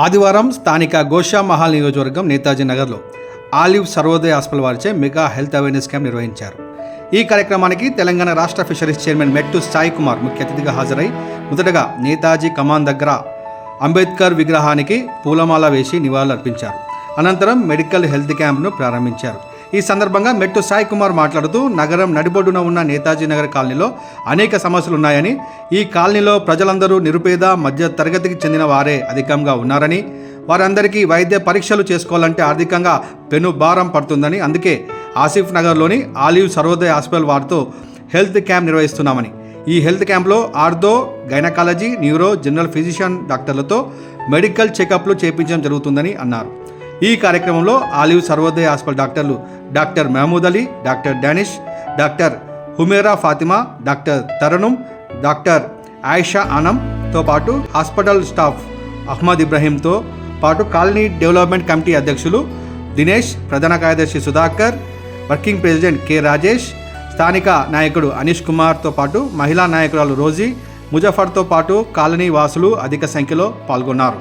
ఆదివారం స్థానిక గోషామహల్ నియోజకవర్గం నేతాజీ నగర్లో ఆలివ్ సర్వోదయ హాస్పిటల్ వారిచే మెగా హెల్త్ అవేర్నెస్ క్యాంప్ నిర్వహించారు. ఈ కార్యక్రమానికి తెలంగాణ రాష్ట్ర ఫిషరీస్ చైర్మన్ మెట్టు సాయి కుమార్ ముఖ్య అతిథిగా హాజరై మొదటగా నేతాజీ కమాన్ దగ్గర అంబేద్కర్ విగ్రహానికి పూలమాల వేసి నివాళులు అర్పించారు. అనంతరం మెడికల్ హెల్త్ క్యాంప్ను ప్రారంభించారు. ఈ సందర్భంగా మెట్టు సాయి కుమార్ మాట్లాడుతూ నగరం నడిబొడ్డున ఉన్న నేతాజీ నగర్ కాలనీలో అనేక సమస్యలు ఉన్నాయని, ఈ కాలనీలో ప్రజలందరూ నిరుపేద మధ్య తరగతికి చెందిన వారే అధికంగా ఉన్నారని, వారందరికీ వైద్య పరీక్షలు చేసుకోవాలంటే ఆర్థికంగా పెను భారం పడుతుందని, అందుకే ఆసిఫ్ నగర్లోని ఆలివ్ సర్వోదయ హాస్పిటల్ వారితో హెల్త్ క్యాంప్ నిర్వహిస్తున్నామని, ఈ హెల్త్ క్యాంప్లో ortho, gynaecology, neuro, general physician డాక్టర్లతో మెడికల్ చెకప్లు చేయించడం జరుగుతుందని అన్నారు. ఈ కార్యక్రమంలో ఆలివ్ సర్వోదయ హాస్పిటల్ డాక్టర్లు doctor Mahmood Ali, doctor Danish, doctor Humera Fatima, doctor Tarannum, doctor Ayesha ఆనంతో పాటు హాస్పిటల్ స్టాఫ్ అహ్మద్ ఇబ్రహీంతో పాటు కాలనీ డెవలప్మెంట్ కమిటీ అధ్యక్షులు దినేష్, ప్రధాన కార్యదర్శి Sudhakar, working president K Rajesh, స్థానిక నాయకుడు అనీష్ కుమార్తో పాటు మహిళా నాయకురాలు రోజీ, ముజఫర్తో పాటు కాలనీ వాసులు అధిక సంఖ్యలో పాల్గొన్నారు.